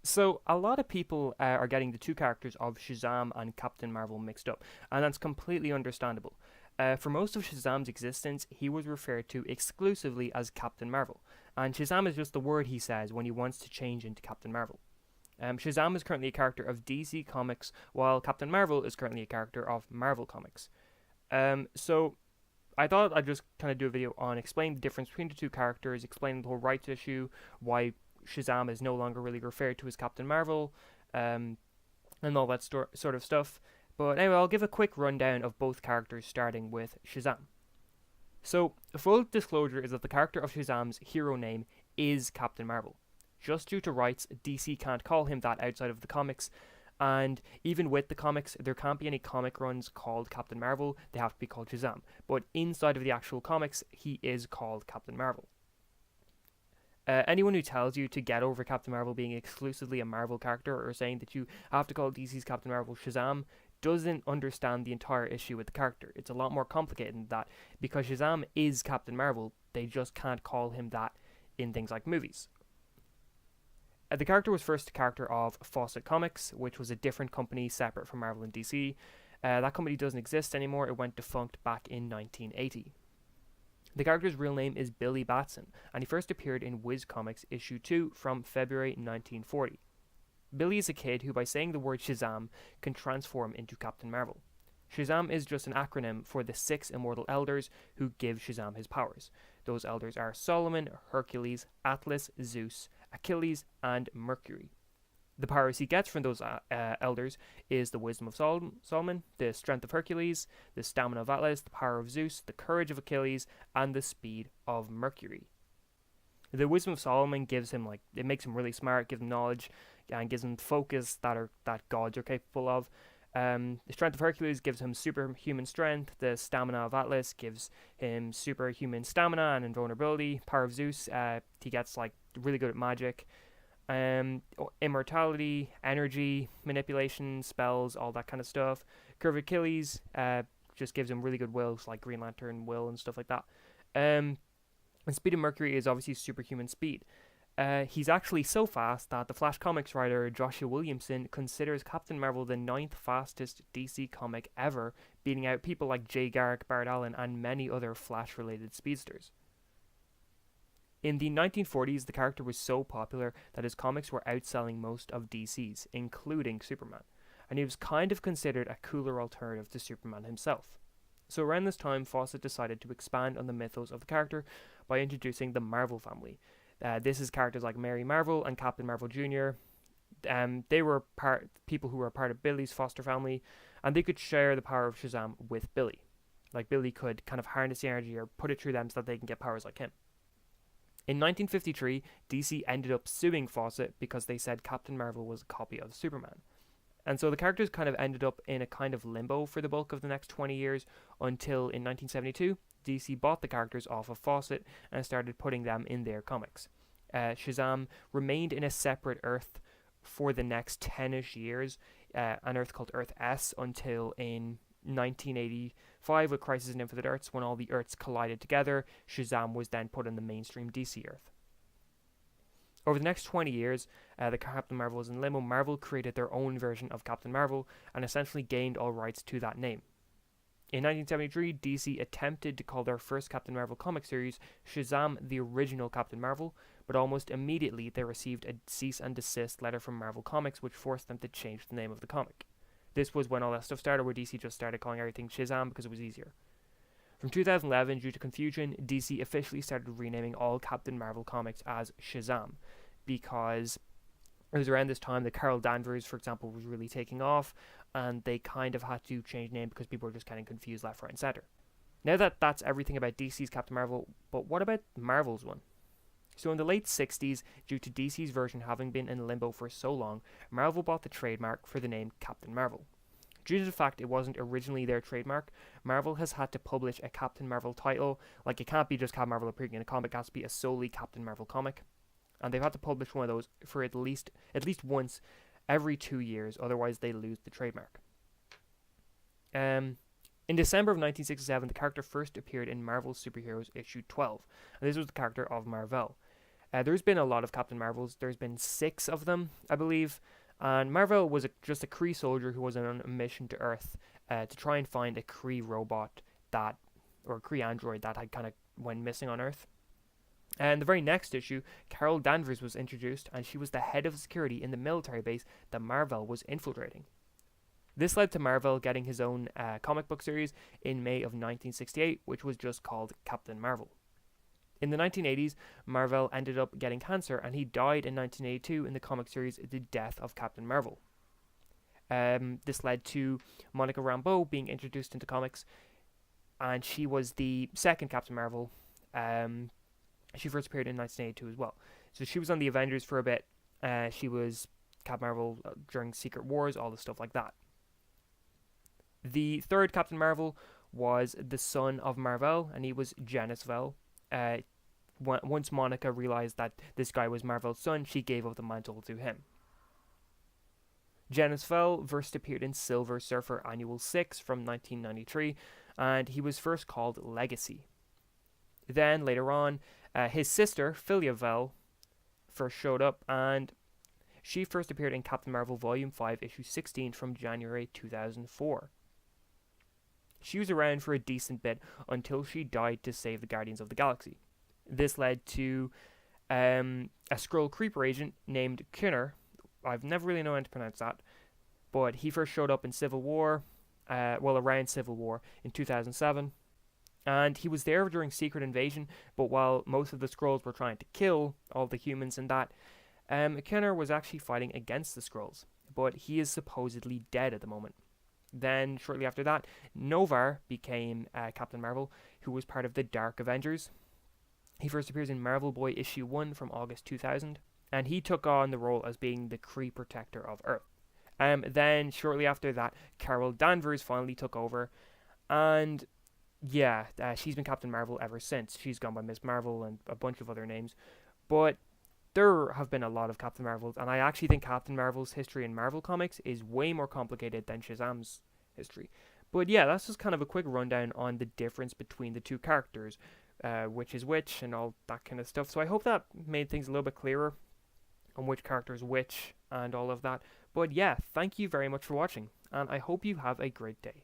So a lot of people are getting the two characters of Shazam and Captain Marvel mixed up, and that's completely understandable. For most of Shazam's existence, he was referred to exclusively as Captain Marvel, and Shazam is just the word he says when he wants to change into Captain Marvel. Shazam is currently a character of DC Comics, while Captain Marvel is currently a character of Marvel Comics. So I thought I'd just kind of do a video on explaining the difference between the two characters, explaining the whole rights issue, why Shazam is no longer really referred to as Captain Marvel, um, and all that sort of stuff. But anyway, I'll give a quick rundown of both characters, starting with Shazam. So, full disclosure is that the character of Shazam's hero name is Captain Marvel. Just due to rights, DC can't call him that outside of the comics, and even with the comics, there can't be any comic runs called Captain Marvel, they have to be called Shazam. But inside of the actual comics, he is called Captain Marvel. Anyone who tells you to get over Captain Marvel being exclusively a Marvel character or saying that you have to call DC's Captain Marvel Shazam doesn't understand the entire issue with the character. It's a lot more complicated than that because Shazam is Captain Marvel, they just can't call him that in things like movies. The character was first a character of Fawcett Comics, which was a different company separate from Marvel and DC. That company doesn't exist anymore, it went defunct back in 1980. The character's real name is Billy Batson, and he first appeared in Wiz Comics issue 2 from February 1940. Billy is a kid who, by saying the word Shazam, can transform into Captain Marvel. Shazam is just an acronym for the 6 immortal elders who give Shazam his powers. Those elders are Solomon, Hercules, Atlas, Zeus, Achilles, and Mercury. The powers he gets from those elders is the wisdom of Solomon, the strength of Hercules, the stamina of Atlas, the power of Zeus, the courage of Achilles, and the speed of Mercury. The wisdom of Solomon gives him it makes him really smart, gives him knowledge, and gives him focus that gods are capable of. The strength of Hercules gives him superhuman strength. The stamina of Atlas gives him superhuman stamina and invulnerability. Power of Zeus, he gets really good at magic. Immortality, energy, manipulation, spells, all that kind of stuff. Curve of Achilles just gives him really good will, like Green Lantern will and stuff like that. And speed of Mercury is obviously superhuman speed. He's actually so fast that the Flash Comics writer Joshua Williamson considers Captain Marvel the 9th fastest DC comic ever, beating out people like Jay Garrick, Bart Allen, and many other Flash-related speedsters. In the 1940s, the character was so popular that his comics were outselling most of DC's, including Superman, and he was kind of considered a cooler alternative to Superman himself. So around this time, Fawcett decided to expand on the mythos of the character by introducing the Marvel family. This is characters like Mary Marvel and Captain Marvel Jr. They were people who were part of Billy's foster family, and they could share the power of Shazam with Billy. Like Billy could kind of harness the energy or put it through them so that they can get powers like him. In 1953, DC ended up suing Fawcett because they said Captain Marvel was a copy of Superman. And so the characters kind of ended up in a kind of limbo for the bulk of the next 20 years until in 1972, DC bought the characters off of Fawcett and started putting them in their comics. Shazam remained in a separate Earth for the next 10-ish years, an Earth called Earth S, until in 1985 with Crisis on Infinite Earths, when all the Earths collided together, Shazam was then put on the mainstream DC Earth. Over the next 20 years, the Captain Marvel was in limbo. Marvel created their own version of Captain Marvel and essentially gained all rights to that name. In 1973, DC attempted to call their first Captain Marvel comic series Shazam the Original Captain Marvel, but almost immediately they received a cease and desist letter from Marvel Comics, which forced them to change the name of the comic. This was when all that stuff started, where DC just started calling everything Shazam because it was easier. From 2011, due to confusion, DC officially started renaming all Captain Marvel comics as Shazam, because it was around this time that Carol Danvers, for example, was really taking off, and they kind of had to change name because people were just getting confused left, right, and center. Now that's everything about DC's Captain Marvel, but what about Marvel's one? So in the late 60s, due to DC's version having been in limbo for so long, Marvel bought the trademark for the name Captain Marvel. Due to the fact it wasn't originally their trademark, Marvel has had to publish a Captain Marvel title. Like, it can't be just Captain Marvel appearing in a comic, it has to be a solely Captain Marvel comic. And they've had to publish one of those for at least once every 2 years, otherwise they lose the trademark. In December of 1967, the character first appeared in Marvel's Superheroes issue 12, and this was the character of Marvel. There's been a lot of Captain Marvels. There's been 6 of them, I believe. And Marvel was just a Kree soldier who was on a mission to Earth to try and find a Kree robot that, or a Kree android that had kind of went missing on Earth. And the very next issue, Carol Danvers was introduced, and she was the head of security in the military base that Marvel was infiltrating. This led to Marvel getting his own comic book series in May of 1968, which was just called Captain Marvel. In the 1980s, Marvel ended up getting cancer, and he died in 1982 in the comic series The Death of Captain Marvel. This led to Monica Rambeau being introduced into comics, and she was the second Captain Marvel. She first appeared in 1982 as well. So she was on the Avengers for a bit. She was Captain Marvel during Secret Wars, all the stuff like that. The third Captain Marvel was the son of Marvel, and he was Janice Vell. Once Monica realized that this guy was Marvel's son, she gave up the mantle to him. Janice Vell first appeared in Silver Surfer Annual 6 from 1993, and he was first called Legacy. Then, later on, his sister, Philia Vell, first showed up, and she first appeared in Captain Marvel Volume 5, Issue 16 from January 2004. She was around for a decent bit until she died to save the Guardians of the Galaxy. This led to a Skrull Creeper agent named Kunner. I've never really known how to pronounce that, but he first showed up in Civil War, around Civil War in 2007. And he was there during Secret Invasion, but while most of the Skrulls were trying to kill all the humans and that, Kunner was actually fighting against the Skrulls, but he is supposedly dead at the moment. Then, shortly after that, Novar became Captain Marvel, who was part of the Dark Avengers. He first appears in Marvel Boy issue 1 from August 2000, and he took on the role as being the Kree protector of Earth. Then, shortly after that, Carol Danvers finally took over, and she's been Captain Marvel ever since. She's gone by Miss Marvel and a bunch of other names, but there have been a lot of Captain Marvels, and I actually think Captain Marvel's history in Marvel Comics is way more complicated than Shazam's history. But yeah, that's just kind of a quick rundown on the difference between the two characters, which is which, and all that kind of stuff. So I hope that made things a little bit clearer on which character is which and all of that. But yeah, thank you very much for watching, and I hope you have a great day.